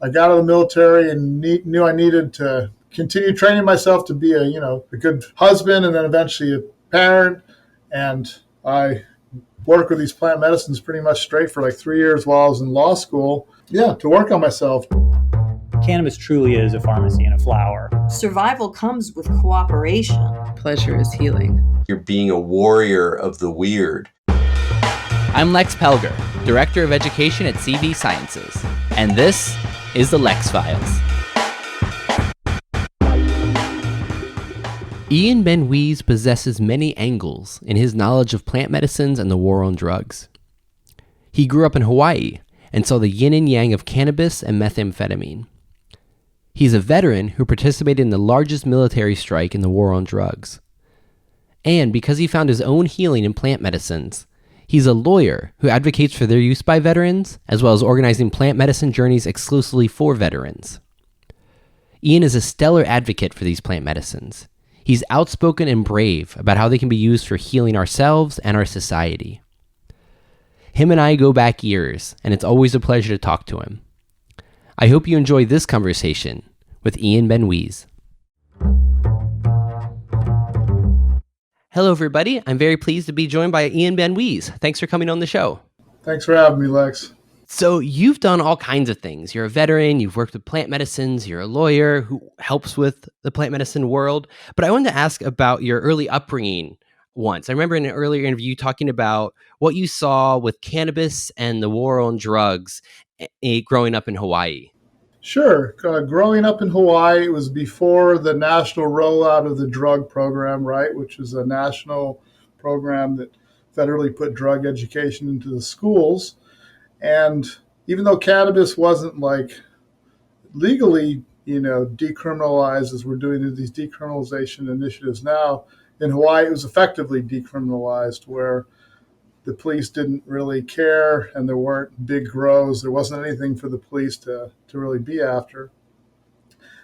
I got out of the military and knew I needed to continue training myself to be a good husband and then eventually a parent. And I worked with these plant medicines pretty much straight for like 3 years while I was in law school. Yeah, to work on myself. Cannabis truly is a pharmacy and a flower. Survival comes with cooperation. Pleasure is healing. You're being a warrior of the weird. I'm Lex Pelger, Director of Education at CV Sciences, and this is the Lex Files. Ian Benouis possesses many angles in his knowledge of plant medicines and the war on drugs. He grew up in Hawaii and saw the yin and yang of cannabis and methamphetamine. He's a veteran who participated in the largest military strike in the war on drugs. And because he found his own healing in plant medicines, he's a lawyer who advocates for their use by veterans, as well as organizing plant medicine journeys exclusively for veterans. Ian is a stellar advocate for these plant medicines. He's outspoken and brave about how they can be used for healing ourselves and our society. Him and I go back years, and it's always a pleasure to talk to him. I hope you enjoy this conversation with Ian Benouis. Hello, everybody. I'm very pleased to be joined by Ian Benouis. Thanks for coming on the show. Thanks for having me, Lex. So you've done all kinds of things. You're a veteran, you've worked with plant medicines, you're a lawyer who helps with the plant medicine world. But I wanted to ask about your early upbringing once. I remember in an earlier interview talking about what you saw with cannabis and the war on drugs growing up in Hawaii. Sure. Growing up in Hawaii, it was before the national rollout of the drug program, right, which is a national program that federally put drug education into the schools. And even though cannabis wasn't like legally, decriminalized as we're doing these decriminalization initiatives now, in Hawaii it was effectively decriminalized, where the police didn't really care and there weren't big grows. There wasn't anything for the police to really be after.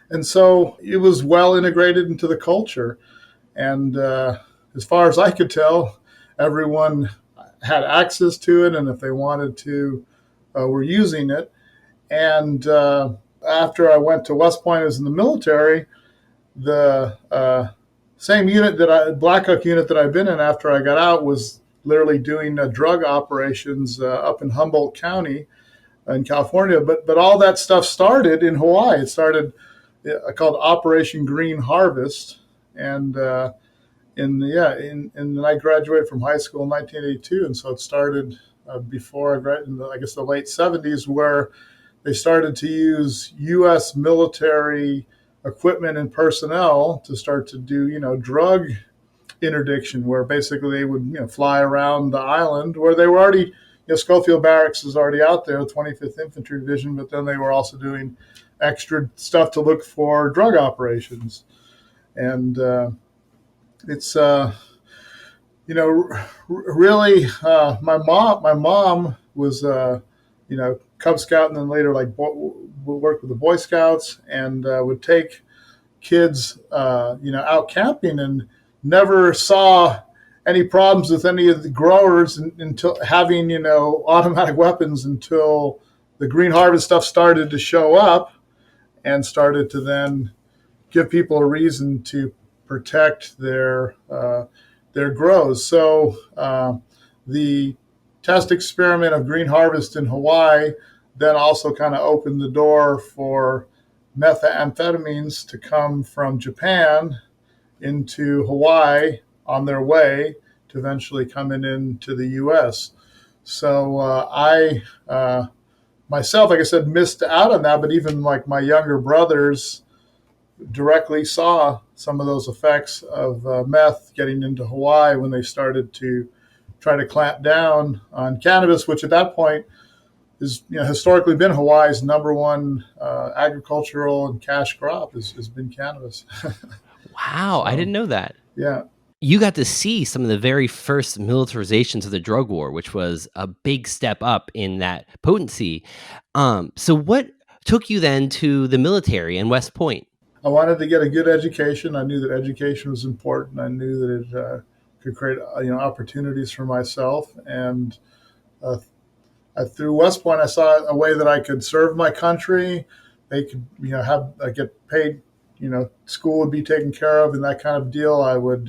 And so it was well integrated into the culture. And as far as I could tell, everyone had access to it, and if they wanted to, were using it. And after I went to West Point, I was in the military, the same Black Hawk unit that I've been in after I got out was literally doing drug operations up in Humboldt County in California. But all that stuff started in Hawaii. It started called Operation Green Harvest. And then I graduated from high school in 1982. And so it started before I graduated in the late 70s, where they started to use U.S. military equipment and personnel to start to do, drug interdiction, where basically they would, fly around the island where they were already, Schofield Barracks is already out there, 25th Infantry Division, but then they were also doing extra stuff to look for drug operations. And it's, really, my mom was, Cub Scout, and then later worked with the Boy Scouts, and would take kids, out camping, and never saw any problems with any of the growers until having, automatic weapons, until the Green Harvest stuff started to show up and started to then give people a reason to protect their grows. So the test experiment of Green Harvest in Hawaii then also kind of opened the door for methamphetamines to come from Japan into Hawaii on their way to eventually coming into the U.S. So I myself, like I said, missed out on that, but even like my younger brothers directly saw some of those effects of meth getting into Hawaii when they started to try to clamp down on cannabis, which at that point is, historically been Hawaii's number one agricultural and cash crop has been cannabis. Wow, I didn't know that. Yeah. You got to see some of the very first militarizations of the drug war, which was a big step up in that potency. So what took you then to the military and West Point? I wanted to get a good education. I knew that education was important. I knew that it could create, opportunities for myself. And through West Point, I saw a way that I could serve my country. They could, get paid, school would be taken care of and that kind of deal. I would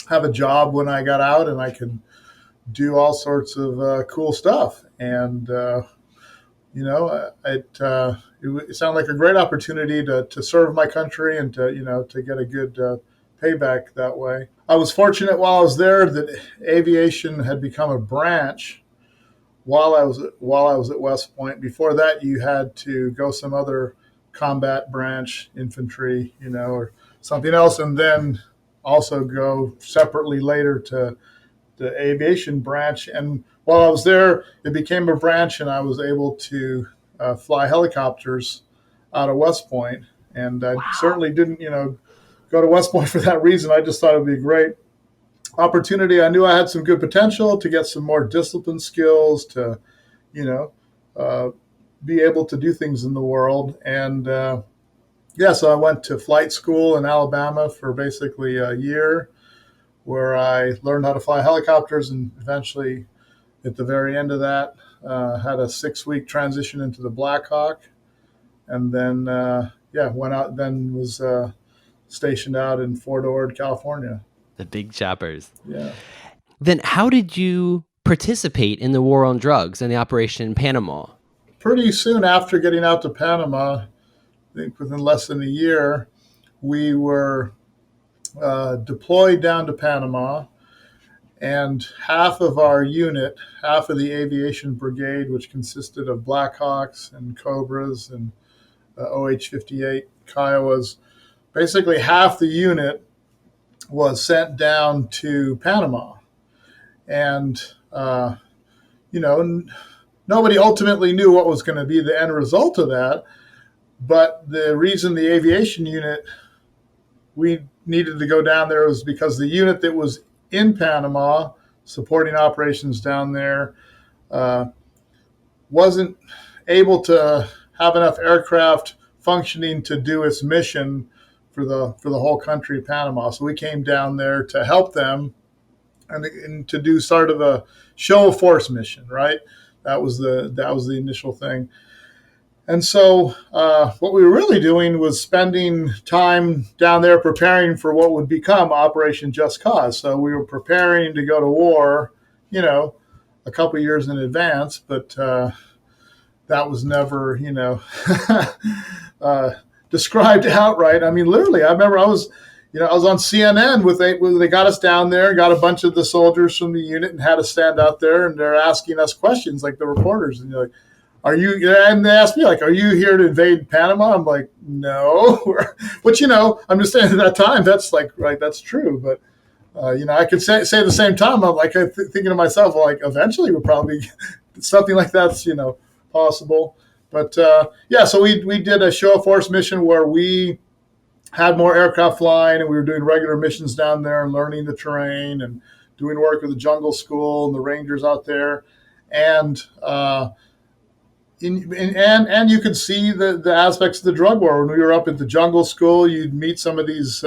have a job when I got out and I could do all sorts of cool stuff. And, it sounded like a great opportunity to serve my country and to get a good payback that way. I was fortunate while I was there that aviation had become a branch while I was at West Point. Before that, you had to go some other combat branch, infantry, or something else, and then also go separately later to the aviation branch. And while I was there, it became a branch, and I was able to fly helicopters out of West Point. And I certainly didn't, go to West Point for that reason. I just thought it would be a great opportunity. I knew I had some good potential to get some more discipline skills to, be able to do things in the world. And so I went to flight school in Alabama for basically a year, where I learned how to fly helicopters, and eventually, at the very end of that, had a 6-week transition into the Black Hawk, and then went out. Then was stationed out in Fort Ord, California. The big choppers. Yeah. Then how did you participate in the war on drugs and the operation in Panama? Pretty soon after getting out to Panama, I think within less than a year, we were deployed down to Panama, and half of our unit, half of the aviation brigade, which consisted of Black Hawks and Cobras and OH-58 Kiowas, basically half the unit was sent down to Panama. And, nobody ultimately knew what was going to be the end result of that. But the reason the aviation unit, we needed to go down there, was because the unit that was in Panama supporting operations down there wasn't able to have enough aircraft functioning to do its mission for the whole country of Panama. So we came down there to help them and to do sort of a show of force mission, right? That was the initial thing. And so what we were really doing was spending time down there preparing for what would become Operation Just Cause. So we were preparing to go to war, a couple of years in advance, but that was never, described outright. I mean, literally, I remember I was on CNN when they got us down there, got a bunch of the soldiers from the unit and had us stand out there, and they're asking us questions, like the reporters, and you're like, and they asked me, like, are you here to invade Panama? I'm like, no. But, I'm just saying at that time, that's like, right, that's true. But, I could say at the same time, I'm like thinking to myself, well, like, eventually we'll probably, something like that's, possible. But, so we did a show of force mission where we had more aircraft flying, and we were doing regular missions down there and learning the terrain and doing work with the jungle school and the rangers out there. And, and you could see the aspects of the drug war. When we were up at the jungle school, you'd meet some of these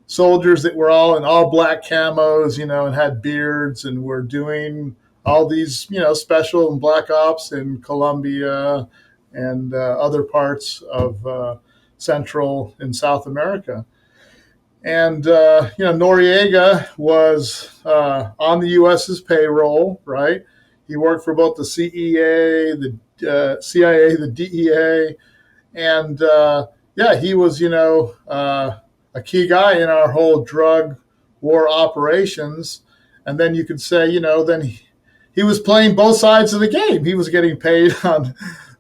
soldiers that were all in all black camos, and had beards, and were doing all these, special and black ops in Colombia and other parts of Central and South America. And, Noriega was on the U.S.'s payroll, right? He worked for both the CEA, the CIA, the DEA, and he was, a key guy in our whole drug war operations. And then you could say, then he was playing both sides of the game. He was getting paid on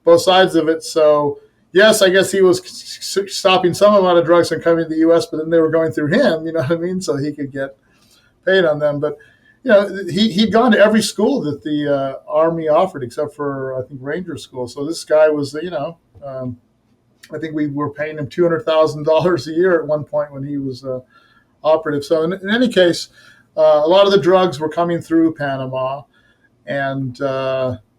both sides of it. So, yes, I guess he was stopping some amount of drugs from coming to the U.S., but then they were going through him, you know what I mean? So he could get paid on them. But, he'd gone to every school that the Army offered, except for, I think, Ranger School. So this guy was, I think we were paying him $200,000 a year at one point when he was operative. So in any case, a lot of the drugs were coming through Panama, and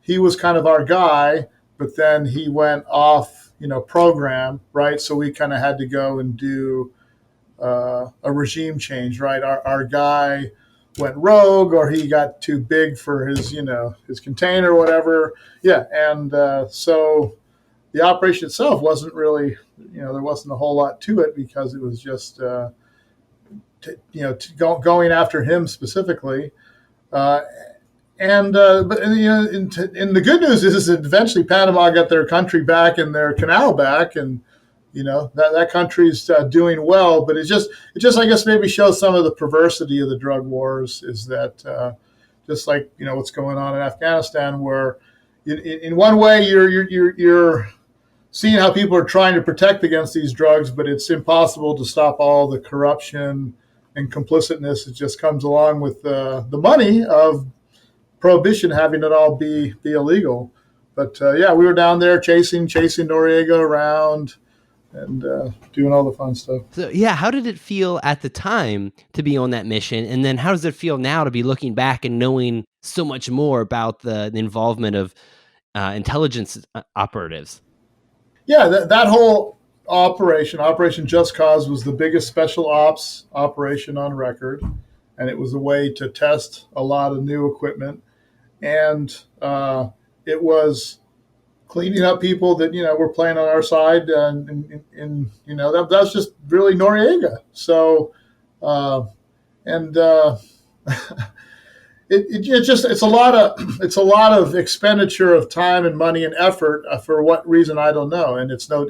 he was kind of our guy, but then he went off, program, right? So we kind of had to go and do a regime change, right? Our guy went rogue or he got too big for his, his container or whatever. Yeah. And so the operation itself wasn't really, there wasn't a whole lot to it because it was just, going after him specifically. And the good news is that eventually Panama got their country back and their canal back, and that country's doing well. But it just I guess maybe shows some of the perversity of the drug wars. Is that just like what's going on in Afghanistan, where in one way you're seeing how people are trying to protect against these drugs, but it's impossible to stop all the corruption and complicitness that just comes along with the money of prohibition having it all be illegal. But we were down there chasing Noriega around and doing all the fun stuff. So how did it feel at the time to be on that mission? And then how does it feel now to be looking back and knowing so much more about the involvement of intelligence operatives? Yeah, that whole Operation Just Cause was the biggest special ops operation on record. And it was a way to test a lot of new equipment. And it was cleaning up people that, were playing on our side. And that was just really Noriega. So, it's a lot of expenditure of time and money and effort for what reason I don't know, and it's no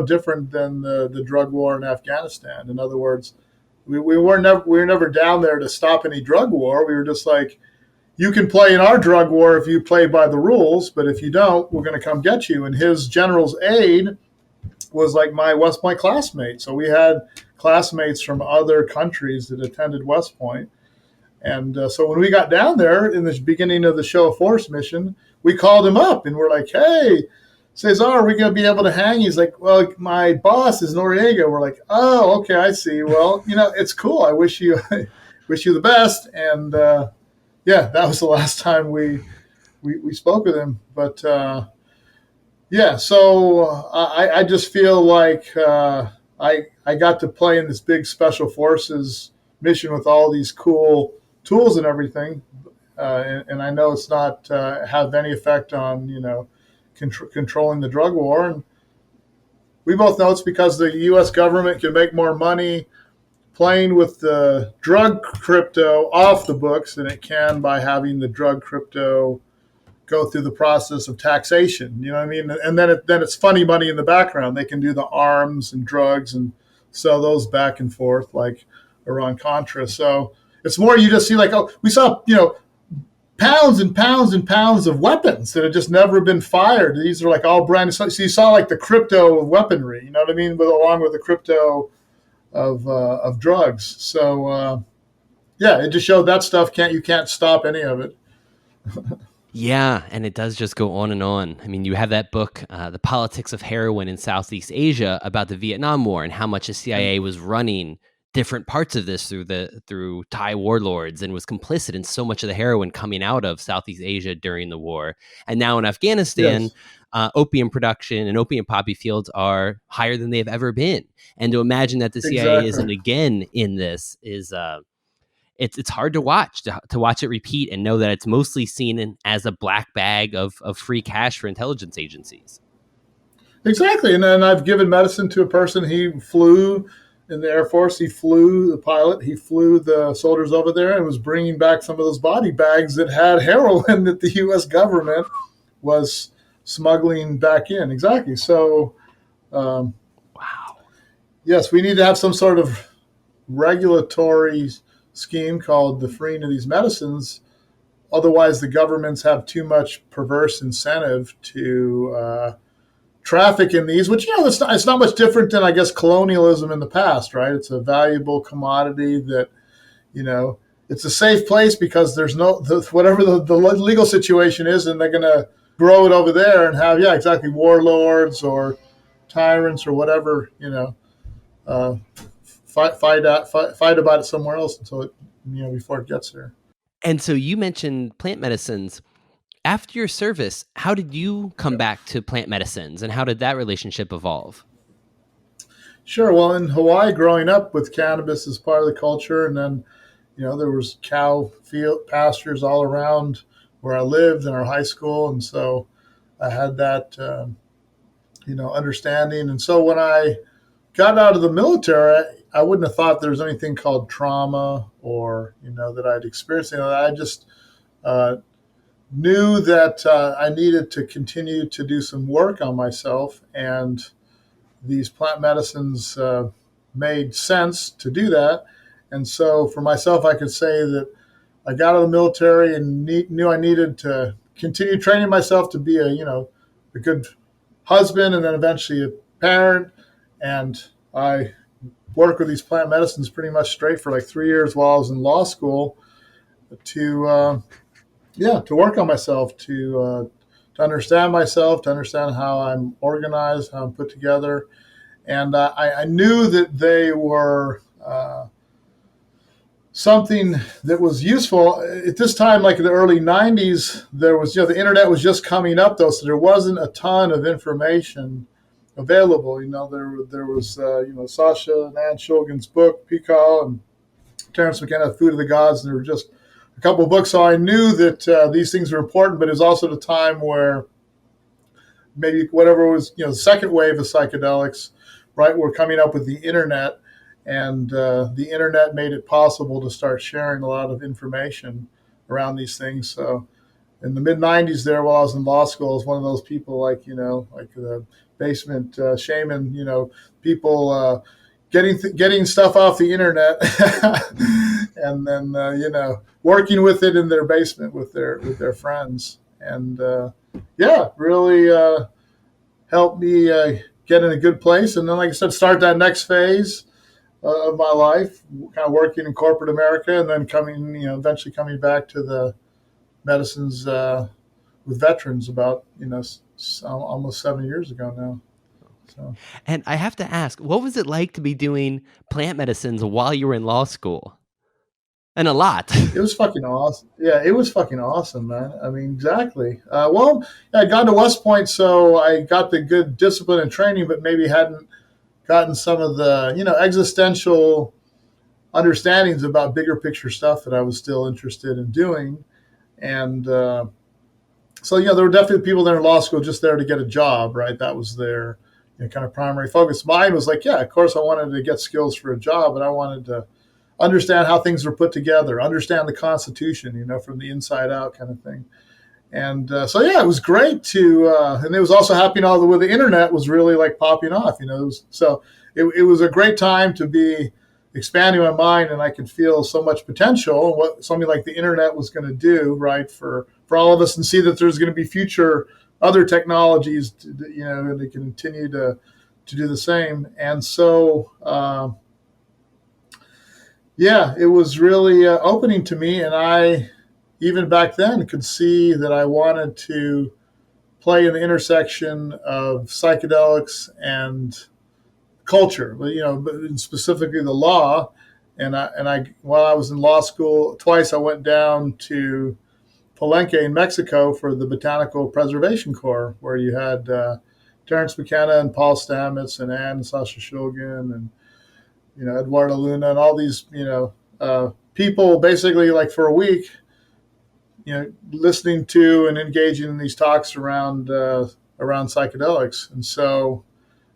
different than the drug war in Afghanistan. In other words, we were never down there to stop any drug war. We were just like, you can play in our drug war if you play by the rules, but if you don't, we're going to come get you. And his general's aide was like my West Point classmate, so we had classmates from other countries that attended West Point. And so when we got down there in the beginning of the Show of Force mission, we called him up and we're like, hey, Cesar, are we going to be able to hang? He's like, well, my boss is Noriega. We're like, oh, okay, I see. Well, it's cool. I wish you the best. And that was the last time we spoke with him. But so I just feel like I got to play in this big special forces mission with all these cool tools and everything, and I know it's not have any effect on controlling the drug war. And we both know it's because the U.S. government can make more money playing with the drug crypto off the books than it can by having the drug crypto go through the process of taxation. You know what I mean? And then it's funny money in the background. They can do the arms and drugs and sell those back and forth like Iran-Contra. So it's more you just see like, oh, we saw, pounds and pounds and pounds of weapons that had just never been fired. These are like all brand new. So you saw like the crypto of weaponry, you know what I mean? Along with the crypto of drugs. So, it just showed that stuff you can't stop any of it. Yeah, and it does just go on and on. I mean, you have that book, The Politics of Heroin in Southeast Asia, about the Vietnam War and how much the CIA was running different parts of this through Thai warlords and was complicit in so much of the heroin coming out of Southeast Asia during the war. And now in Afghanistan, opium production and opium poppy fields are higher than they've ever been. And to imagine that the CIA isn't again in this is it's hard to watch it repeat and know that it's mostly seen as a black bag of free cash for intelligence agencies. Exactly. And then I've given medicine to a person. He flew in the Air Force. He flew the soldiers over there and was bringing back some of those body bags that had heroin that the U.S. government was smuggling back in. Exactly. So, wow. Yes, we need to have some sort of regulatory scheme called the freeing of these medicines. Otherwise, the governments have too much perverse incentive to traffic in these, which, it's not much different than, I guess, colonialism in the past, right? It's a valuable commodity that, it's a safe place because there's whatever the legal situation is, and they're going to grow it over there and have, warlords or tyrants or whatever, fight about it somewhere else until it, before it gets there. And so you mentioned plant medicines. After your service, how did you come back to plant medicines, and how did that relationship evolve? Sure. Well, in Hawaii, growing up with cannabis as part of the culture, and then, There was cow field pastures all around where I lived in our high school, and so I had that understanding. And so when I got out of the military, I wouldn't have thought there was anything called trauma or that I'd experienced. I just knew that I needed to continue to do some work on myself, and these plant medicines made sense to do that. And so for myself, I could say that I got out of the military and knew I needed to continue training myself to be a good husband and then eventually a parent. And I worked with these plant medicines pretty much straight for like 3 years while I was in law school to work on myself, to understand myself, to understand how I'm organized, how I'm put together. And I knew that they were something that was useful at this time. Like in the early 90s, there was, the internet was just coming up though, so there wasn't a ton of information available. There was Sasha Nan Shulgin's book Pikal and Terence McKenna Food of the Gods, and there were just a couple of books. So I knew that these things were important, but it was also the time where maybe whatever was, the second wave of psychedelics, right, were coming up with the internet. And the internet made it possible to start sharing a lot of information around these things. So in the mid 90s there, while I was in law school, I was one of those people like the basement shaman, people getting stuff off the internet and then, working with it in their basement with their friends. And really helped me get in a good place. And then, like I said, start that next phase of my life, kind of working in corporate America, and then eventually coming back to the medicines with veterans about, almost 7 years ago now. So. And I have to ask, what was it like to be doing plant medicines while you were in law school? And a lot. It was fucking awesome. Yeah, it was fucking awesome, man. I mean, exactly. I got to West Point, so I got the good discipline and training, but maybe hadn't gotten some of the, existential understandings about bigger picture stuff that I was still interested in doing. And so, there were definitely people there in law school just there to get a job, right? That was their kind of primary focus. Mine was like, of course I wanted to get skills for a job, but I wanted to understand how things were put together, understand the Constitution, from the inside out kind of thing. And it was great to, and it was also happening all the way the internet was really like popping off, it was a great time to be expanding my mind, and I could feel so much potential and what something like the internet was going to do, right, for all of us, and see that there's going to be future other technologies, and they continue to do the same. And so, it was really opening to me, and I, even back then, could see that I wanted to play in the intersection of psychedelics and culture, but specifically the law. And I, while I was in law school, twice I went down to Palenque in Mexico for the Botanical Preservation Corps, where you had Terence McKenna and Paul Stamets and Anne and Sasha Shulgin and Eduardo Luna and all these people, basically like for a week, listening to and engaging in these talks around psychedelics. And so,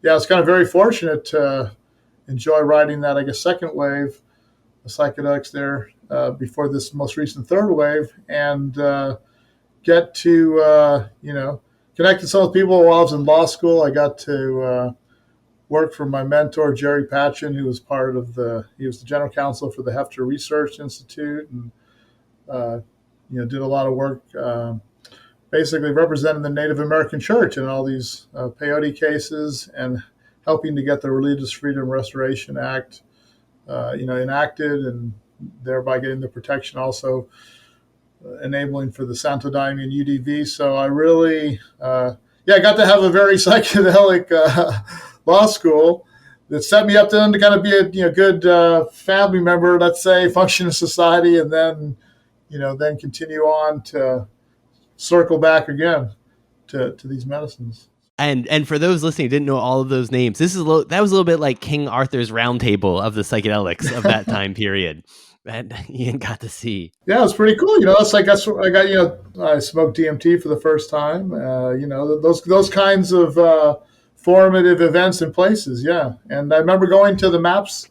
I was kind of very fortunate to enjoy riding that, I guess, second wave of psychedelics there before this most recent third wave, and get to, connect to some of the people while I was in law school. I got to work for my mentor, Jerry Patchen, who was he was the general counsel for the Hefter Research Institute, and did a lot of work basically representing the Native American Church in all these peyote cases and helping to get the Religious Freedom Restoration Act, enacted, and thereby getting the protection also enabling for the Santo Daime and UDV. So I really, I got to have a very psychedelic law school that set me up then to kind of be a good family member, let's say, function in society, and then then continue on to circle back again to these medicines. And for those listening who didn't know all of those names, that was a little bit like King Arthur's Round Table of the psychedelics of that time period. that Ian got to see. Yeah, it's pretty cool. That's what I got. I smoked DMT for the first time. Those kinds of formative events and places. Yeah, and I remember going to the MAPS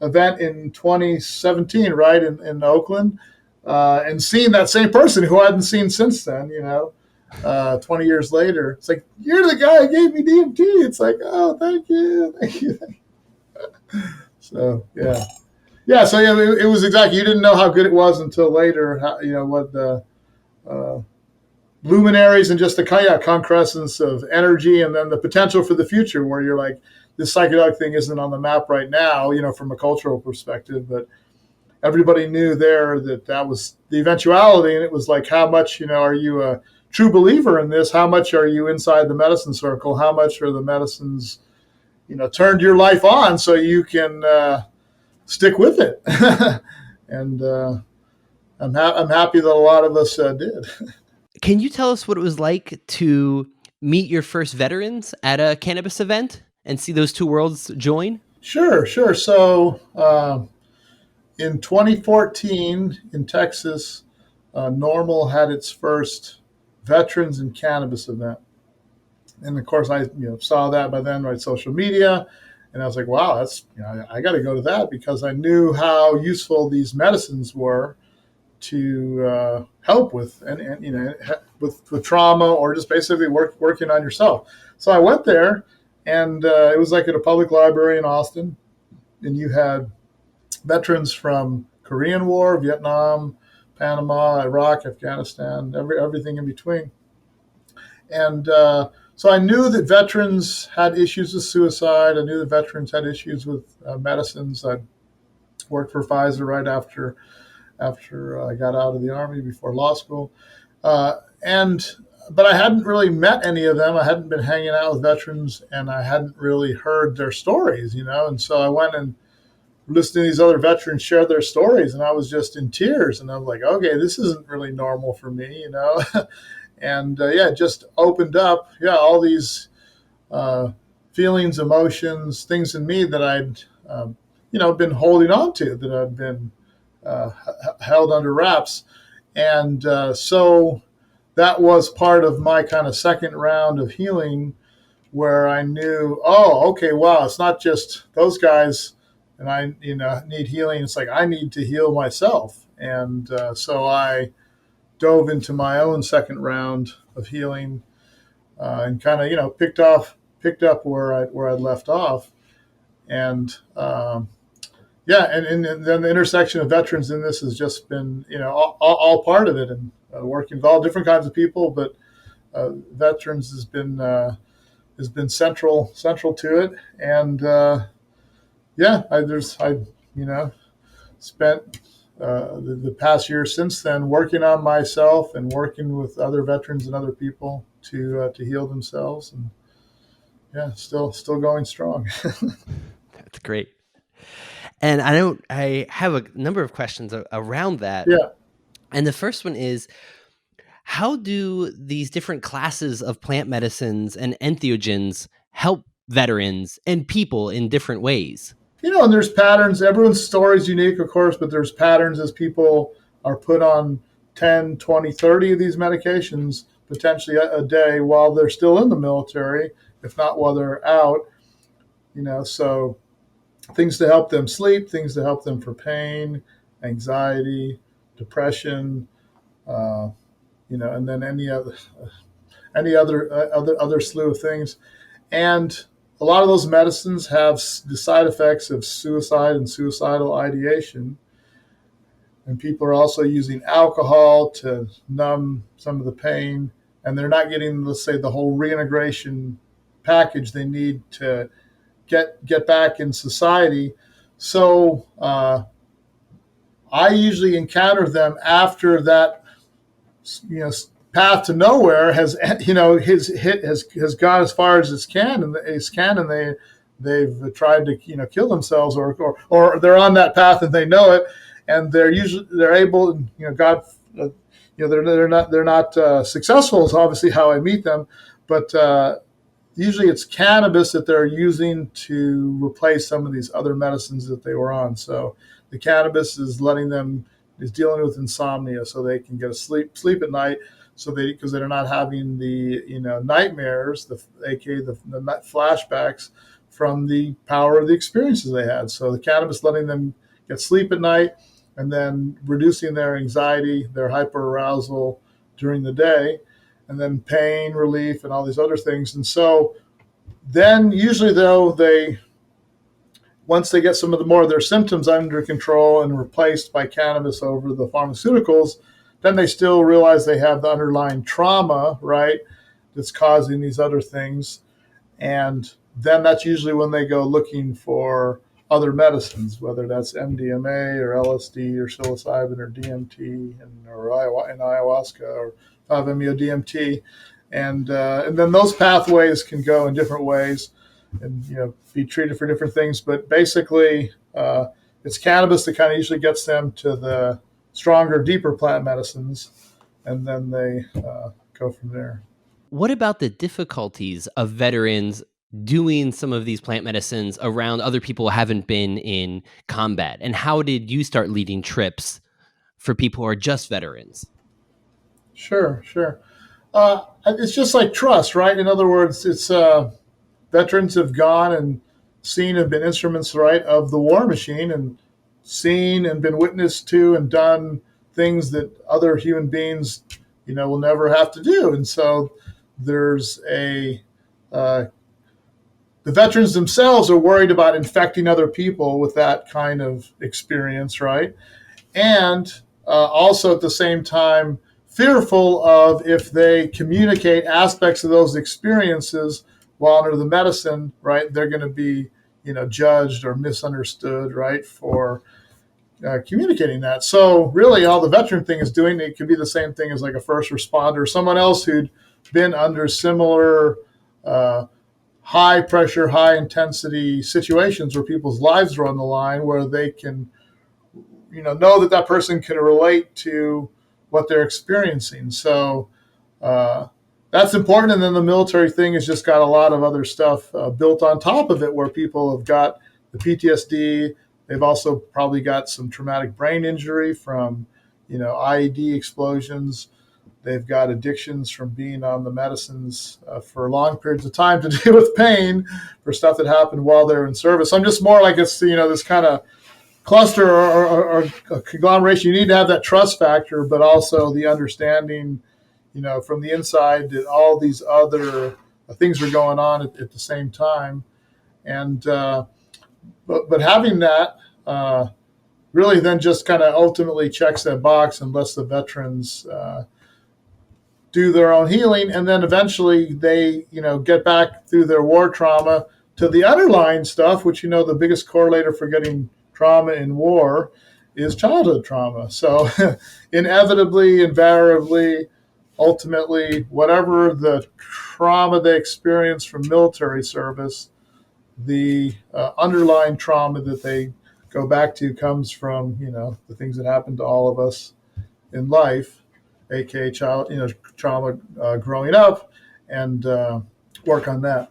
event in 2017, right in Oakland, and seeing that same person who I hadn't seen since then. 20 years later, it's like, you're the guy who gave me DMT. It's like, oh, thank you. So yeah. Yeah, so yeah, it was exactly. You didn't know how good it was until later. What the luminaries and just the concrescence of energy, and then the potential for the future, where you're like, this psychedelic thing isn't on the map right now, from a cultural perspective, but everybody knew there that was the eventuality, and it was like, how much, are you a true believer in this? How much are you inside the medicine circle? How much are the medicines, turned your life on so you can stick with it? And I'm happy that a lot of us did. Can you tell us what it was like to meet your first veterans at a cannabis event and see those two worlds join? Sure. So in 2014 in Texas, Normal had its first veterans in cannabis event. And of course, I saw that by then, right, social media. And I was like, wow, that's, I got to go to that, because I knew how useful these medicines were to help with, with trauma, or just basically working on yourself. So I went there, and it was like at a public library in Austin, and you had veterans from Korean War, Vietnam, Panama, Iraq, Afghanistan, everything in between. And so I knew that veterans had issues with suicide. I knew that veterans had issues with medicines. I worked for Pfizer right after I got out of the Army, before law school. But I hadn't really met any of them. I hadn't been hanging out with veterans, and I hadn't really heard their stories, And so I went and listened to these other veterans share their stories, and I was just in tears. And I was like, okay, this isn't really normal for me, And it just opened up, all these feelings, emotions, things in me that I'd, been holding on to, that I'd been held under wraps. And so that was part of my kind of second round of healing, where I knew, oh, okay, wow, it's not just those guys and I, need healing. It's like, I need to heal myself. And so I dove into my own second round of healing, and kind of, picked up where I left off. And and then the intersection of veterans in this has just been, all part of it, and working with all different kinds of people, but veterans has been central to it. And I spent the past year since then working on myself and working with other veterans and other people to heal themselves, and still going strong. That's great. And I have a number of questions around that. Yeah. And the first one is, how do these different classes of plant medicines and entheogens help veterans and people in different ways? And there's patterns. Everyone's story is unique, of course, but there's patterns as people are put on 10, 20, 30 of these medications, potentially a day, while they're still in the military, if not while they're out. So things to help them sleep, things to help them for pain, anxiety, depression, and then any other slew of things. And a lot of those medicines have the side effects of suicide and suicidal ideation. And people are also using alcohol to numb some of the pain. And they're not getting, let's say, the whole reintegration package they need to get back in society. So I usually encounter them after that, path to nowhere has gone as far as it can, and they've tried to kill themselves, or they're on that path and they know it, and they're able, God, they're not successful is obviously how I meet them, but usually it's cannabis that they're using to replace some of these other medicines that they were on. So the cannabis is dealing with insomnia, so they can get a sleep at night, because they're not having the nightmares, aka the flashbacks from the power of the experiences they had. So the cannabis letting them get sleep at night, and then reducing their anxiety, their hyperarousal during the day, and then pain relief and all these other things. And so then usually though, once they get some of the more of their symptoms under control and replaced by cannabis over the pharmaceuticals, then they still realize they have the underlying trauma, right, that's causing these other things. And then that's usually when they go looking for other medicines, whether that's MDMA or LSD or psilocybin or DMT or ayahuasca or 5-MeO-DMT. And then those pathways can go in different ways and be treated for different things. But basically, it's cannabis that kind of usually gets them to the stronger, deeper plant medicines, and then they go from there. What about the difficulties of veterans doing some of these plant medicines around other people who haven't been in combat? And how did you start leading trips for people who are just veterans? Sure. It's just like trust, right? In other words, it's veterans have gone and seen and been instruments, right, of the war machine, and seen and been witness to and done things that other human beings, will never have to do. And so there's the veterans themselves are worried about infecting other people with that kind of experience, right? And also at the same time, fearful of, if they communicate aspects of those experiences while under the medicine, right, they're going to be, judged or misunderstood, right, for communicating that. So really all the veteran thing is doing, it could be the same thing as like a first responder, someone else who'd been under similar high pressure, high intensity situations where people's lives are on the line, where they can, know that person can relate to what they're experiencing. So that's important. And then the military thing has just got a lot of other stuff built on top of it, where people have got the PTSD. They've also probably got some traumatic brain injury from, IED explosions. They've got addictions from being on the medicines for long periods of time to deal with pain for stuff that happened while they're in service. I'm just more like it's, this kind of cluster or conglomeration. You need to have that trust factor, but also the understanding, from the inside that all these other things are going on at the same time. And but having that really then just kind of ultimately checks that box and lets the veterans do their own healing. And then eventually they, get back through their war trauma to the underlying stuff, which, the biggest correlator for getting trauma in war is childhood trauma. So inevitably, invariably, ultimately, whatever the trauma they experience from military service, the underlying trauma that they go back to comes from, the things that happened to all of us in life, aka trauma growing up, and work on that.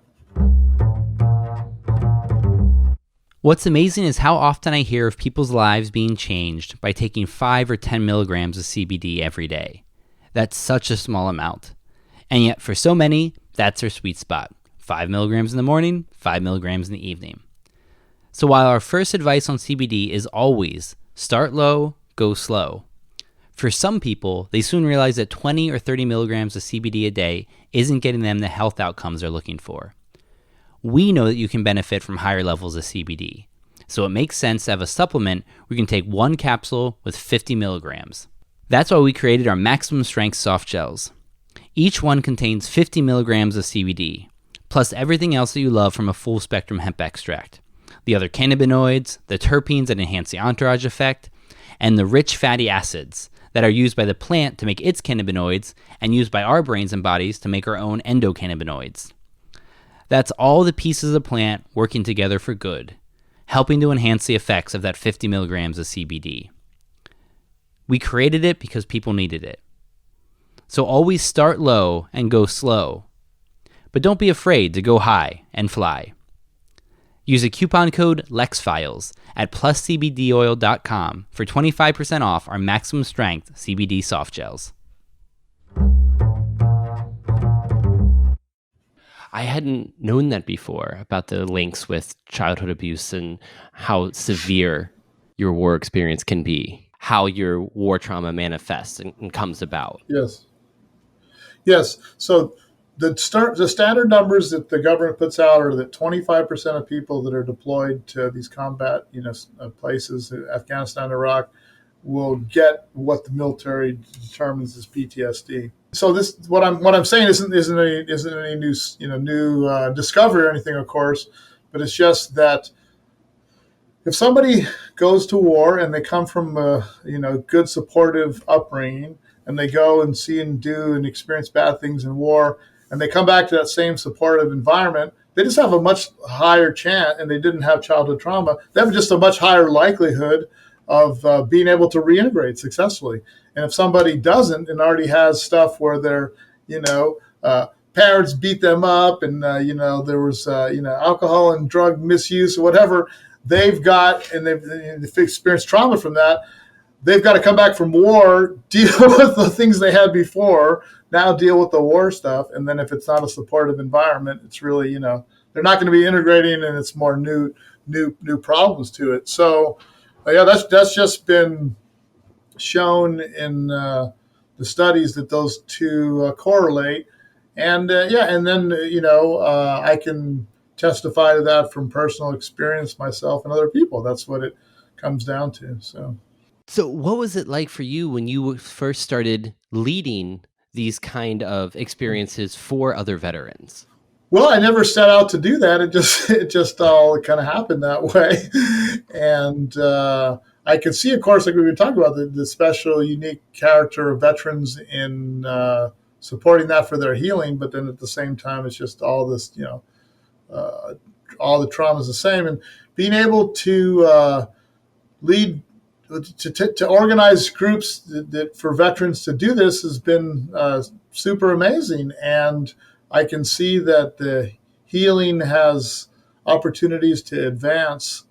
What's amazing is how often I hear of people's lives being changed by taking 5 or 10 milligrams of CBD every day. That's such a small amount. And yet for so many, that's their sweet spot. 5 milligrams in the morning, 5 milligrams in the evening. So while our first advice on CBD is always start low, go slow, for some people, they soon realize that 20 or 30 milligrams of CBD a day isn't getting them the health outcomes they're looking for. We know that you can benefit from higher levels of CBD, so it makes sense to have a supplement where you can take one capsule with 50 milligrams. That's why we created our maximum strength soft gels. Each one contains 50 milligrams of CBD, plus everything else that you love from a full spectrum hemp extract. The other cannabinoids, the terpenes that enhance the entourage effect, and the rich fatty acids that are used by the plant to make its cannabinoids and used by our brains and bodies to make our own endocannabinoids. That's all the pieces of the plant working together for good, helping to enhance the effects of that 50 milligrams of CBD. We created it because people needed it. So always start low and go slow. But don't be afraid to go high and fly. Use a coupon code LEXFILES at pluscbdoil.com for 25% off our maximum strength CBD soft gels. I hadn't known that before about the links with childhood abuse and how severe your war experience can be, how your war trauma manifests and comes about. Yes. Yes. So the standard numbers that the government puts out are that 25% of people that are deployed to these combat, places, Afghanistan, Iraq, will get what the military determines as PTSD. So this, what I'm saying isn't any new discovery or anything, of course, but it's just that if somebody goes to war and they come from a good supportive upbringing, and they go and see and do and experience bad things in war, and they come back to that same supportive environment, they just have a much higher chance, and they didn't have childhood trauma, they have just a much higher likelihood of being able to reintegrate successfully. And if somebody doesn't and already has stuff where their, parents beat them up and, there was, alcohol and drug misuse or whatever they've got, and they've experienced trauma from that, they've got to come back from war, deal with the things they had before, now deal with the war stuff. And then if it's not a supportive environment, it's really, they're not going to be integrating, and it's more new problems to it. So, that's just been shown in the studies that those two correlate. And and then I can testify to that from personal experience myself and other people. That's what it comes down to. So what was it like for you when you first started leading these kind of experiences for other veterans? Well, I never set out to do that. It just all kind of happened that way. And I could see, of course, like we were talking about, the special, unique character of veterans in supporting that for their healing. But then at the same time, it's just all this, all the trauma is the same. And being able to lead, to organize groups that for veterans to do this has been super amazing. And I can see that the healing has opportunities to advance,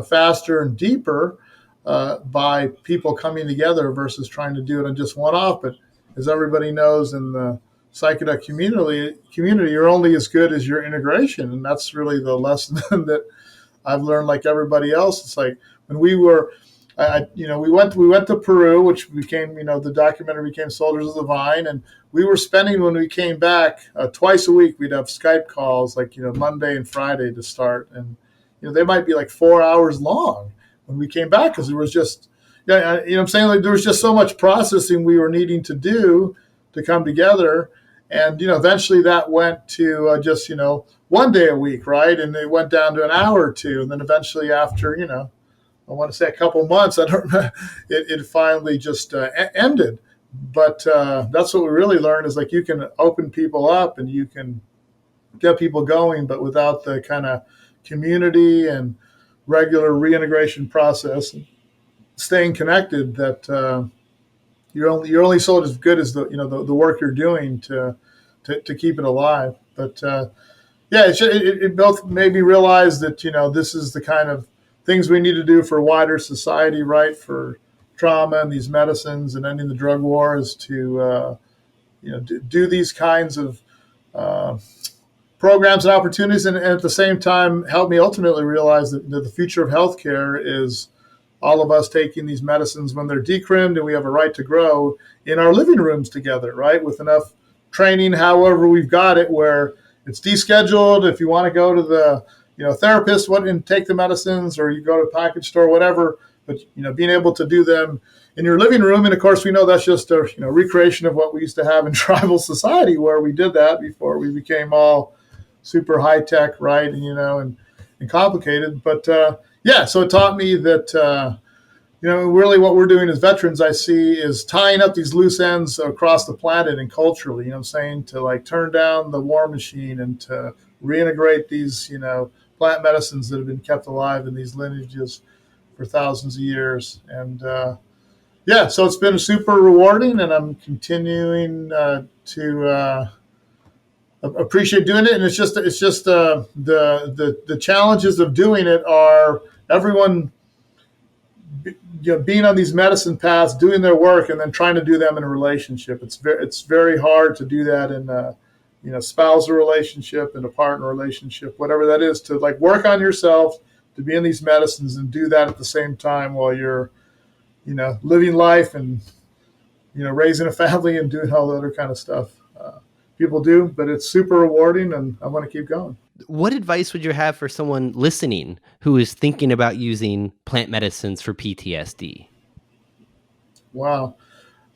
faster and deeper by people coming together versus trying to do it on just one-off. But as everybody knows in the psychedelic community, you're only as good as your integration. And that's really the lesson that I've learned, like everybody else. It's like when we were, we went to Peru, which became, the documentary became Soldiers of the Vine. And we were spending, when we came back, twice a week, we'd have Skype calls, like, Monday and Friday to start. And, they might be like 4 hours long when we came back, because there was just, I'm saying, like, there was just so much processing we were needing to do to come together. And, eventually that went to just, 1 day a week, right? And it went down to an hour or two. And then eventually after, I want to say a couple months, I don't know, it finally just ended. But that's what we really learned, is like you can open people up and you can get people going, but without the kind of community and regular reintegration process and staying connected, that you're only so as good as the work you're doing to keep it alive. But it both made me realize that this is the kind of things we need to do for wider society, right? For trauma and these medicines and ending the drug war, is to do these kinds of programs and opportunities, and at the same time help me ultimately realize that the future of healthcare is all of us taking these medicines when they're decrimmed, and we have a right to grow in our living rooms together, right? With enough training, however we've got it, where it's descheduled. If you want to go to the therapist, and take the medicines, or you go to a package store, whatever, but being able to do them in your living room. And of course, we know that's just a recreation of what we used to have in tribal society, where we did that before we became all super high tech, right? And complicated. But so it taught me that really what we're doing as veterans, I see, is tying up these loose ends across the planet and culturally. To like turn down the war machine and to reintegrate these plant medicines that have been kept alive in these lineages for thousands of years. And so it's been super rewarding, and I'm continuing to appreciate doing it. And it's just the challenges of doing it are everyone being on these medicine paths, doing their work, and then trying to do them in a relationship. It's very hard to do that in a spousal relationship, in a partner relationship, whatever that is, to like work on yourself, to be in these medicines and do that at the same time while you're, living life and, raising a family and doing all the other kind of stuff people do. But it's super rewarding, and I want to keep going. What advice would you have for someone listening who is thinking about using plant medicines for PTSD? Wow.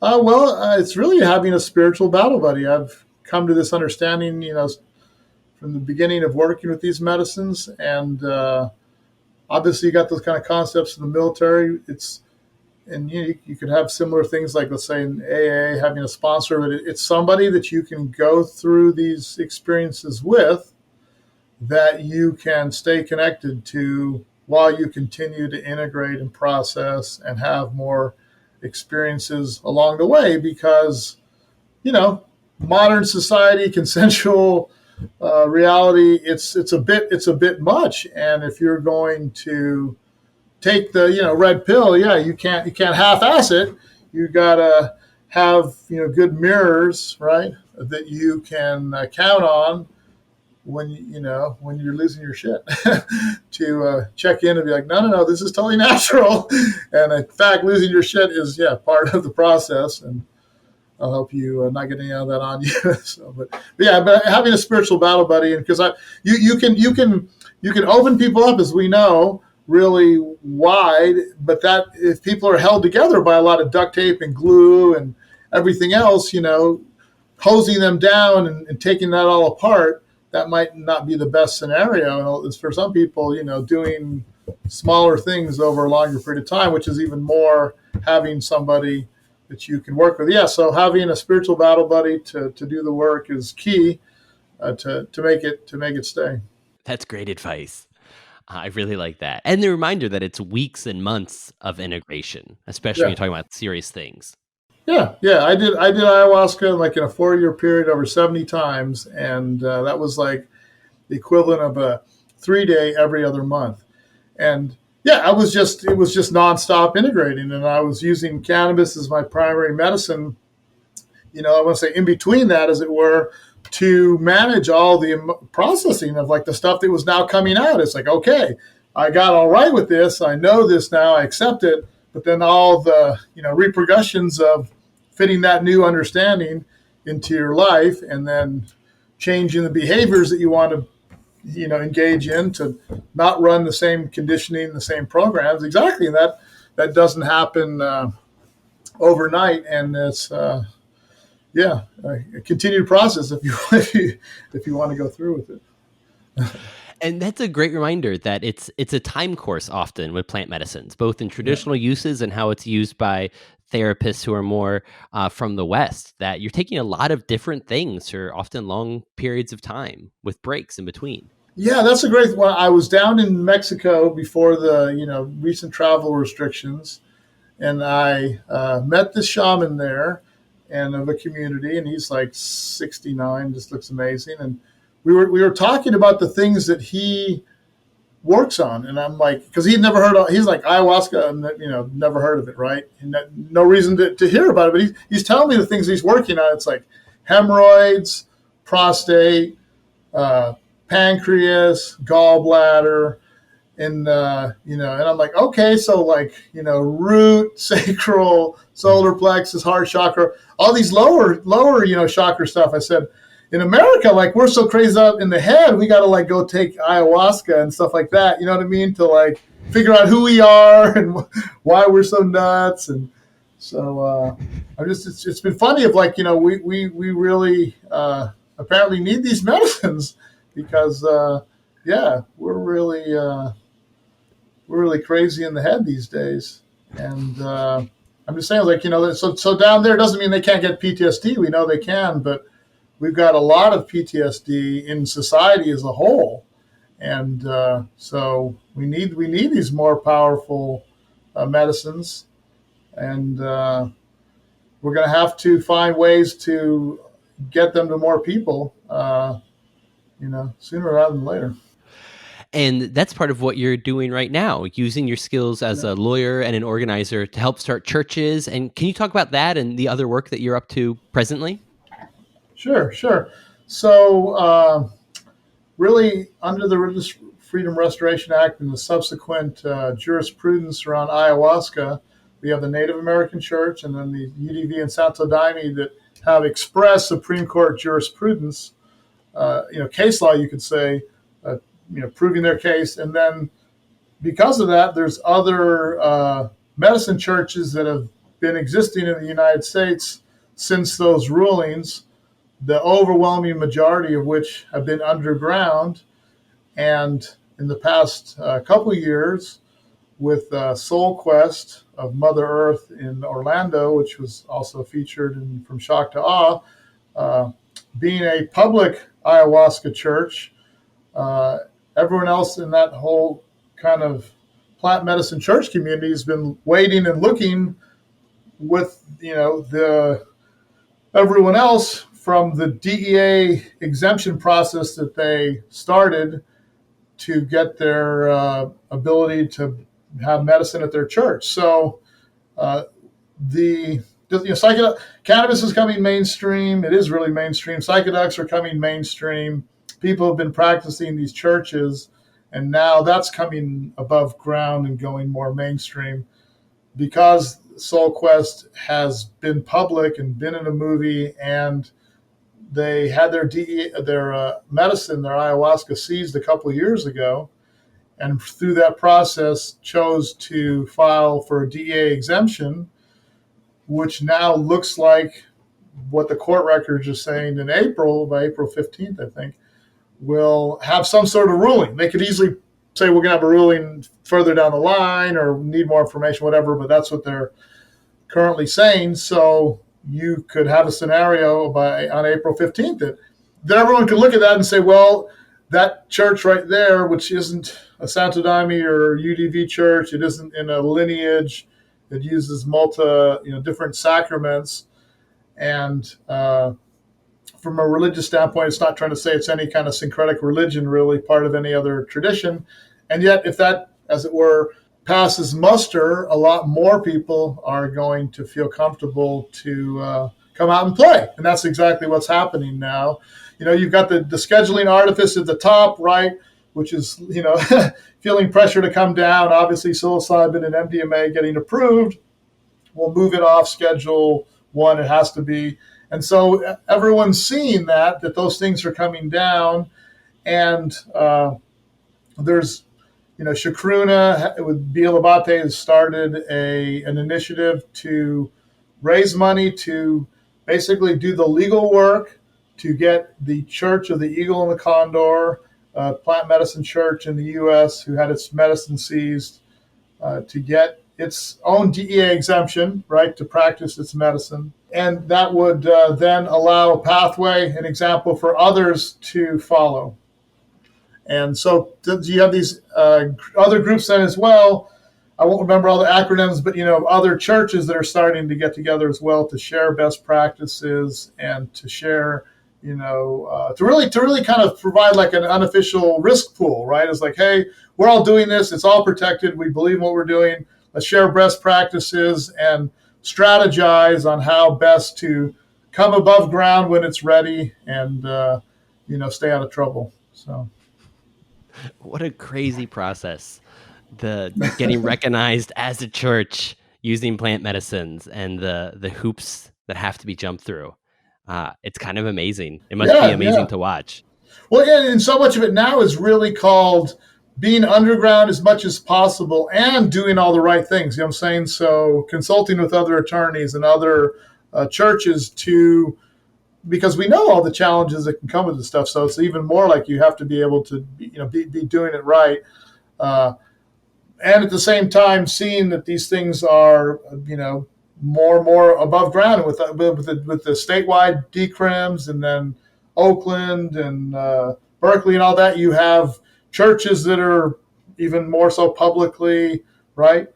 It's really having a spiritual battle buddy. I've come to this understanding, from the beginning of working with these medicines. And obviously you got those kind of concepts in the military. You could have similar things like, let's say in AA, having a sponsor, but it's somebody that you can go through these experiences with, that you can stay connected to while you continue to integrate and process and have more experiences along the way. Because, modern society, consensual reality, it's a bit much. And if you're going to take the red pill, you can't half-ass it. You gotta have good mirrors, right, that you can count on when you're losing your shit to check in and be like, no, this is totally natural. And in fact, losing your shit is part of the process, and I'll help you not get any of that on you. But having a spiritual battle buddy, and because you can open people up, as we know, really wide, but that if people are held together by a lot of duct tape and glue and everything else, hosing them down and taking that all apart, that might not be the best scenario. And for some people, doing smaller things over a longer period of time, which is even more having somebody that you can work with. So having a spiritual battle buddy to do the work is key to make it stay. That's great advice. I really like that. And the reminder that it's weeks and months of integration, especially when you're talking about serious things. Yeah. I did ayahuasca like in a 4-year period over 70 times. And that was like the equivalent of a 3-day every other month. And it was just nonstop integrating. And I was using cannabis as my primary medicine, I want to say in between that, as it were, to manage all the processing of like the stuff that was now coming out. It's like, okay, I got all right with this. I know this now. I accept it. But then all the, repercussions of fitting that new understanding into your life, and then changing the behaviors that you want to, engage in to not run the same conditioning, the same programs. Exactly. And that doesn't happen overnight. And it's, a continued process if you want to go through with it. And that's a great reminder that it's a time course often with plant medicines, both in traditional uses and how it's used by therapists who are more from the West, that you're taking a lot of different things for often long periods of time with breaks in between. Yeah, that's a great one. I was down in Mexico before the recent travel restrictions, and I met this shaman there, and of a community, and he's like 69, just looks amazing. And we were talking about the things that he works on, and I'm like, because he'd never heard of, he's like ayahuasca, and never heard of it, right? And no reason to hear about it, but he's telling me the things he's working on. It's like hemorrhoids, prostate, pancreas, gallbladder, and and I'm like, okay, so like root, sacral, solar plexus, heart chakra, all these lower chakra stuff. I said, in America, like, we're so crazy up in the head, we got to like go take ayahuasca and stuff like that. You know what I mean? To like figure out who we are and why we're so nuts. And so it's been funny of like, we really apparently need these medicines because we're really crazy in the head these days. And I'm just saying, like, so down there doesn't mean they can't get PTSD. We know they can, but we've got a lot of PTSD in society as a whole. And so we need these more powerful medicines. And we're going to have to find ways to, get them to more people, sooner rather than later. And that's part of what you're doing right now, using your skills as a lawyer and an organizer to help start churches. And can you talk about that and the other work that you're up to presently? Sure. So, really, under the Religious Freedom Restoration Act and the subsequent jurisprudence around ayahuasca, we have the Native American Church and then the UDV and Santo Daime that have expressed Supreme Court jurisprudence, case law, you could say, proving their case. And then because of that, there's other medicine churches that have been existing in the United States since those rulings, the overwhelming majority of which have been underground. And in the past couple of years, with Soul Quest of Mother Earth in Orlando, which was also featured in From Shock to Awe, being a public ayahuasca church, everyone else in that whole kind of plant medicine church community has been waiting and looking with, everyone else from the DEA exemption process that they started to get their ability to have medicine at their church. So cannabis is coming mainstream. It is really mainstream. Psychedelics are coming mainstream. People have been practicing these churches, and now that's coming above ground and going more mainstream because Soul Quest has been public and been in a movie, and they had their medicine, their ayahuasca, seized a couple of years ago, and through that process chose to file for a DEA exemption, which now looks like what the court records are saying by April 15th, I think, will have some sort of ruling. They could easily say we're going to have a ruling further down the line or need more information, whatever, but that's what they're currently saying. So you could have a scenario on April 15th that everyone could look at that and say, well, that church right there, which isn't a Santo Daime or UDV church, it isn't in a lineage, it uses different sacraments, and from a religious standpoint, it's not trying to say it's any kind of syncretic religion, really part of any other tradition. And yet, if that, as it were, passes muster, a lot more people are going to feel comfortable to come out and play. And that's exactly what's happening now. You've got the scheduling artifice at the top, right, which is, feeling pressure to come down. Obviously, psilocybin and MDMA getting approved will move it off Schedule 1. It has to be. And so everyone's seeing that those things are coming down. And there's, Shakruna with Bill Abate has started an initiative to raise money to basically do the legal work to get the Church of the Eagle and the Condor, plant medicine church in the U.S. who had its medicine seized, to get its own DEA exemption, right, to practice its medicine. And that would then allow a pathway, an example for others to follow. And so you have these other groups then as well. I won't remember all the acronyms, but other churches that are starting to get together as well to share best practices and to share, to really kind of provide like an unofficial risk pool, right? It's like, hey, we're all doing this. It's all protected. We believe in what we're doing. Let's share best practices and strategize on how best to come above ground when it's ready and, stay out of trouble. So. What a crazy process. The getting recognized as a church using plant medicines and the hoops that have to be jumped through. It's kind of amazing. It must be amazing to watch. Well, yeah, and so much of it now is really called being underground as much as possible and doing all the right things. You know what I'm saying? So consulting with other attorneys and other churches because we know all the challenges that can come with this stuff. So it's even more like you have to be able to, be doing it right. And at the same time, seeing that these things are, more and more above ground with the statewide decrims, and then Oakland and Berkeley and all that, you have churches that are even more so publicly, right,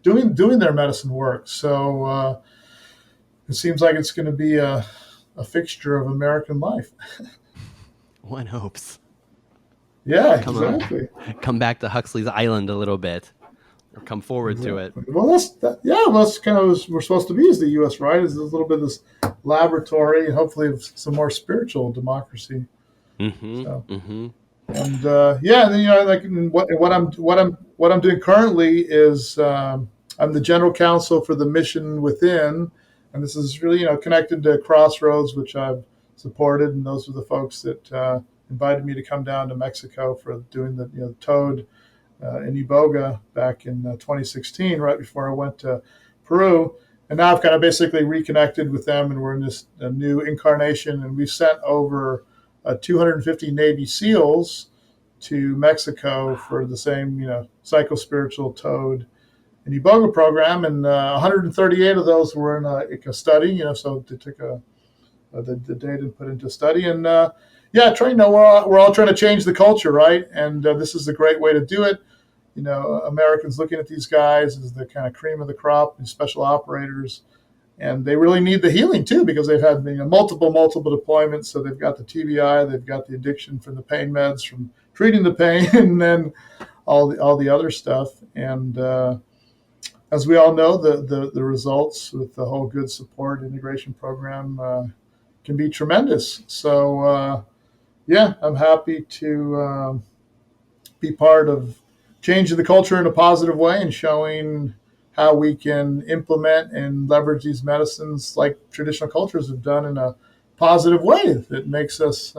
doing their medicine work. So it seems like it's going to be a a fixture of American life. One hopes. Yeah, Come on. exactly. Come back to Huxley's Island a little bit, or come forward to it. Well, that's kind of what we're supposed to be as the U.S., right? Is a little bit of this laboratory, and hopefully of some more spiritual democracy. Mm-hmm. So, Mm-hmm. and then like what I'm doing currently is I'm the general counsel for the Mission Within, and this is really connected to Crossroads, which I've supported, and those are the folks that invited me to come down to Mexico for doing the Toad in Iboga back in 2016, right before I went to Peru. And now I've kind of basically reconnected with them, and we're in this new incarnation, and we've sent over 250 Navy SEALs to Mexico for the same, psychospiritual Toad and Iboga program, and 138 of those were in a study, so they took the data and put into study, and we're all trying to change the culture, right? And this is a great way to do it. Americans looking at these guys as the kind of cream of the crop, these special operators, and they really need the healing too, because they've had multiple deployments. So they've got the TBI, they've got the addiction from the pain meds, from treating the pain, and then all the other stuff. And as we all know, the results with the whole good support integration program can be tremendous. So I'm happy to be part of changing the culture in a positive way and showing how we can implement and leverage these medicines like traditional cultures have done in a positive way that makes us,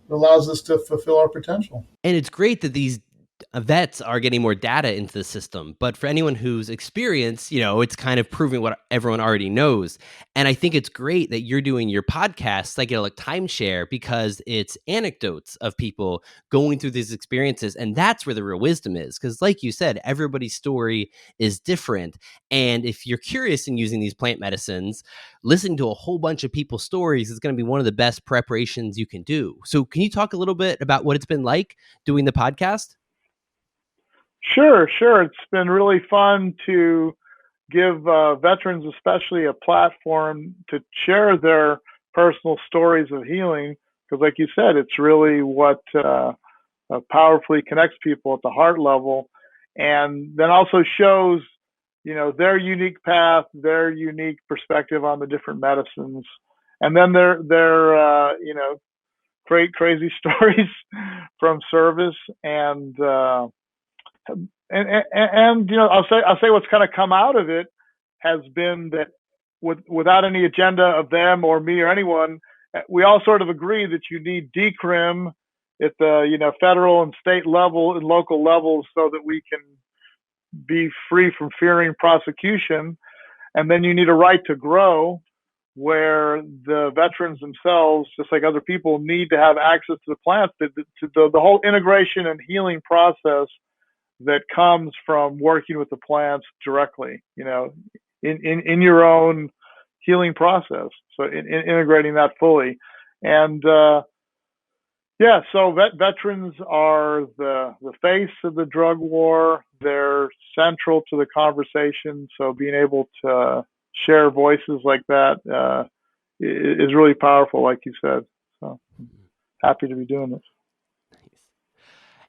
allows us to fulfill our potential. And it's great that these vets are getting more data into the system. But for anyone who's experienced, it's kind of proving what everyone already knows. And I think it's great that you're doing your podcast, Psychedelic Timeshare, because it's anecdotes of people going through these experiences. And that's where the real wisdom is. Because like you said, everybody's story is different. And if you're curious in using these plant medicines, listening to a whole bunch of people's stories is going to be one of the best preparations you can do. So can you talk a little bit about what it's been like doing the podcast? Sure. It's been really fun to give veterans especially a platform to share their personal stories of healing, because like you said, it's really what powerfully connects people at the heart level, and then also shows their unique path, their unique perspective on the different medicines, and then their great crazy stories from service. And I'll say what's kind of come out of it has been that without any agenda of them or me or anyone, we all sort of agree that you need decrim at the federal and state level and local levels so that we can be free from fearing prosecution. And then you need a right to grow, where the veterans themselves, just like other people, need to have access to the plants, to the whole integration and healing process that comes from working with the plants directly, in your own healing process. So integrating that fully. And so veterans are the face of the drug war. They're central to the conversation. So being able to share voices like that is really powerful, like you said. So happy to be doing this.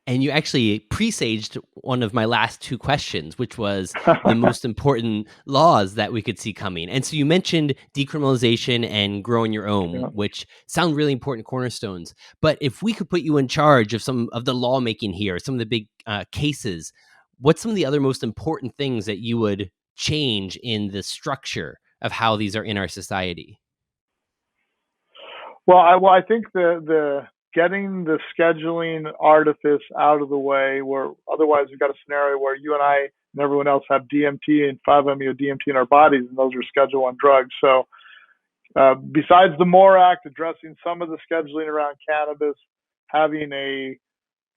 And you actually presaged one of my last two questions, which was the most important laws that we could see coming. And so you mentioned decriminalization and growing your own, which sound really important cornerstones. But if we could put you in charge of some of the lawmaking here, some of the big cases, what's some of the other most important things that you would change in the structure of how these are in our society? Well, I think the getting the scheduling artifice out of the way, where otherwise we've got a scenario where you and I and everyone else have DMT and 5-MeO DMT in our bodies, and those are Schedule 1 drugs. So besides the MORE Act addressing some of the scheduling around cannabis, having a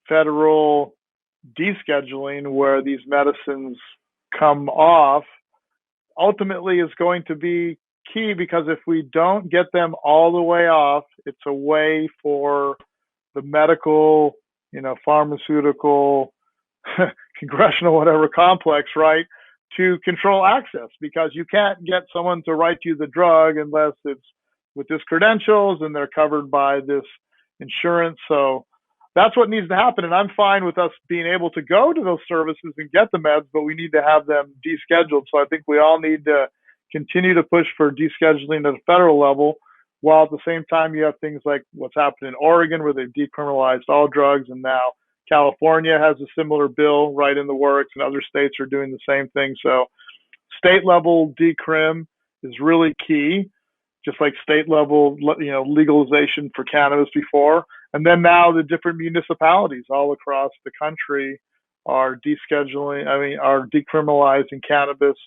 federal descheduling where these medicines come off ultimately is going to be key, because if we don't get them all the way off, it's a way for the medical, pharmaceutical, congressional, whatever complex, right, to control access, because you can't get someone to write you the drug unless it's with this credentials and they're covered by this insurance. So that's what needs to happen. And I'm fine with us being able to go to those services and get the meds, but we need to have them descheduled. So I think we all need to continue to push for descheduling at the federal level, while at the same time you have things like what's happened in Oregon, where they've decriminalized all drugs, and now California has a similar bill right in the works, and other states are doing the same thing. So state level decrim is really key, just like state level, legalization for cannabis before. And then now the different municipalities all across the country are are decriminalizing cannabis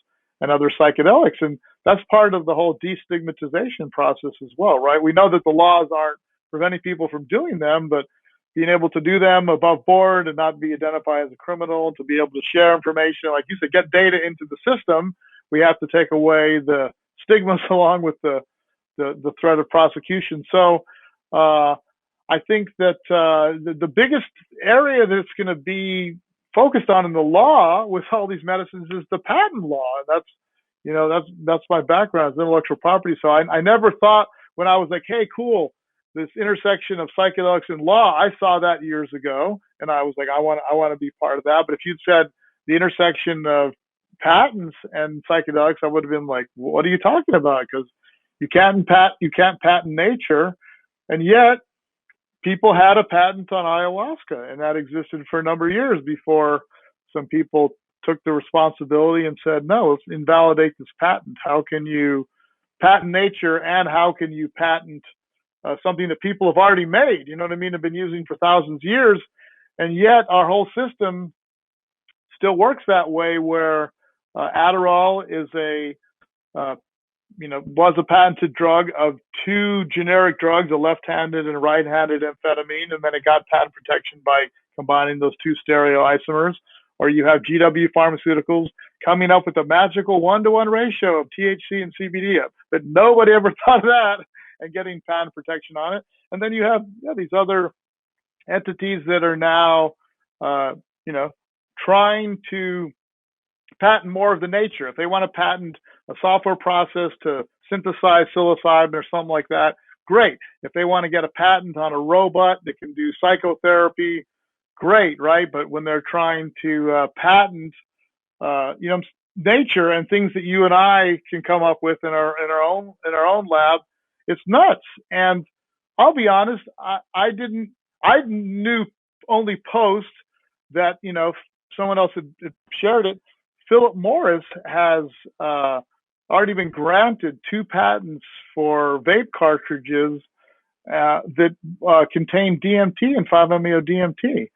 and other psychedelics. And that's part of the whole destigmatization process as well, right? We know that the laws aren't preventing people from doing them, but being able to do them above board and not be identified as a criminal, to be able to share information, like you said, get data into the system, we have to take away the stigmas along with the threat of prosecution. So I think that the biggest area that's going to be focused on in the law with all these medicines is the patent law. And that's my background, is intellectual property. So I never thought, when I was like, hey, cool, this intersection of psychedelics and law, I saw that years ago, and I was like, I want to be part of that. But if you'd said the intersection of patents and psychedelics, I would have been like, what are you talking about? Because you can't patent nature, and yet people had a patent on ayahuasca, and that existed for a number of years before some people took the responsibility and said, no, let's invalidate this patent. How can you patent nature, and how can you patent something that people have already made, you know what I mean, have been using for thousands of years? And yet our whole system still works that way, where Adderall is was a patented drug of two generic drugs, a left-handed and a right-handed amphetamine, and then it got patent protection by combining those two stereoisomers. Or you have GW Pharmaceuticals coming up with a magical 1-to-1 ratio of THC and CBD, but nobody ever thought of that, and getting patent protection on it. And then you have these other entities that are now, trying to patent more of the nature. If they want to patent a software process to synthesize psilocybin or something like that, great. If they want to get a patent on a robot that can do psychotherapy, great, right? But when they're trying to patent, nature and things that you and I can come up with in our own lab, it's nuts. And I'll be honest, I knew only post that, someone else had shared it. Philip Morris has already been granted 2 patents for vape cartridges that contain DMT and 5-MeO-DMT.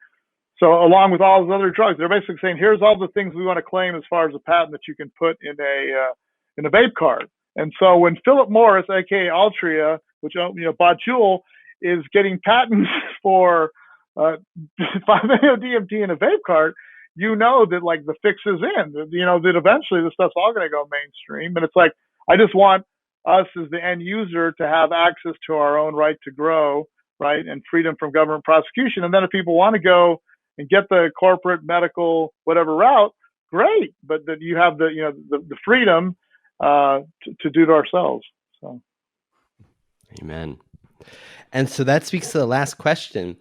So along with all those other drugs, they're basically saying, here's all the things we want to claim as far as a patent that you can put in a vape cart. And so when Philip Morris, aka Altria, which bought Juul, is getting patents for 5-MeO-DMT in a vape cart, that like the fix is in. That eventually this stuff's all going to go mainstream. And it's like, I just want us as the end user to have access to our own right to grow, right, and freedom from government prosecution. And then if people want to go and get the corporate, medical, whatever route, great. But that you have the freedom to do it ourselves. So, amen. And so that speaks to the last question.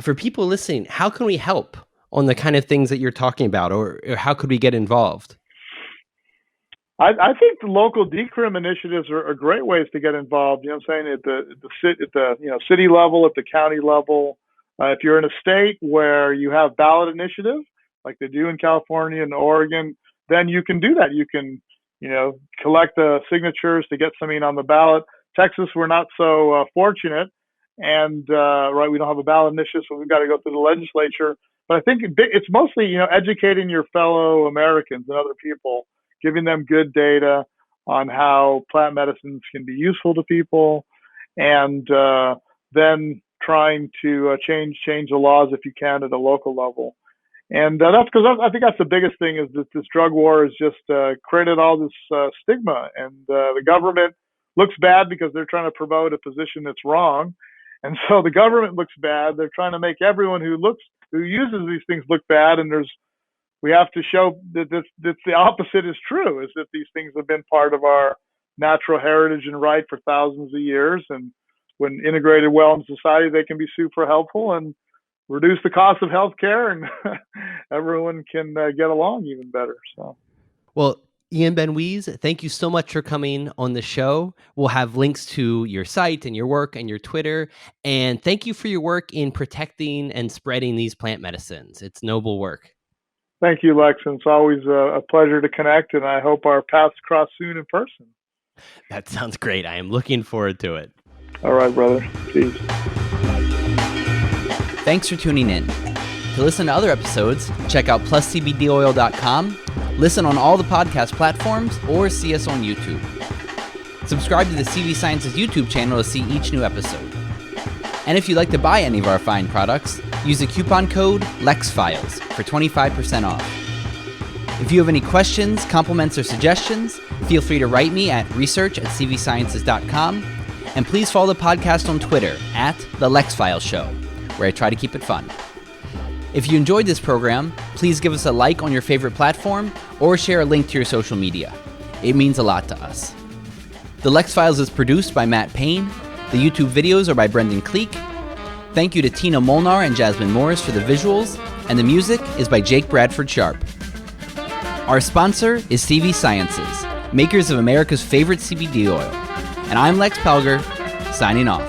For people listening, how can we help on the kind of things that you're talking about, or how could we get involved? I think the local decrim initiatives are great ways to get involved. You know what I'm saying? At the city level, at the county level. If you're in a state where you have ballot initiative, like they do in California and Oregon, then you can do that. You can, collect the signatures to get something on the ballot. Texas, we're not so fortunate, and we don't have a ballot initiative, so we've got to go through the legislature. But I think it's mostly, educating your fellow Americans and other people, giving them good data on how plant medicines can be useful to people, and then trying to change the laws if you can at a local level. And that's because I think that's the biggest thing, is that this drug war has just created all this stigma, and the government looks bad because they're trying to promote a position that's wrong. And so the government looks bad. They're trying to make everyone who uses these things look bad. And we have to show that the opposite is true, is that these things have been part of our natural heritage and right for thousands of years. And when integrated well in society, they can be super helpful and reduce the cost of healthcare, and everyone can get along even better. So, Well, Ian Benouis, thank you so much for coming on the show. We'll have links to your site and your work and your Twitter. And thank you for your work in protecting and spreading these plant medicines. It's noble work. thank you, Lex. And it's always a pleasure to connect, and I hope our paths cross soon in person. That sounds great. I am looking forward to it. All right, brother. Peace. Thanks for tuning in. To listen to other episodes, check out pluscbdoil.com, listen on all the podcast platforms, or see us on YouTube. Subscribe to the CV Sciences YouTube channel to see each new episode. And if you'd like to buy any of our fine products, use the coupon code LEXFILES for 25% off. If you have any questions, compliments, or suggestions, feel free to write me at research@cvsciences.com, and please follow the podcast on Twitter @The Lex Files Show, where I try to keep it fun. If you enjoyed this program, please give us a like on your favorite platform or share a link to your social media. It means a lot to us. The Lex Files is produced by Matt Payne. The YouTube videos are by Brendan Cleek. Thank you to Tina Molnar and Jasmine Morris for the visuals, and the music is by Jake Bradford Sharp. Our sponsor is CV Sciences, makers of America's favorite CBD oil. And I'm Lex Pelger, signing off.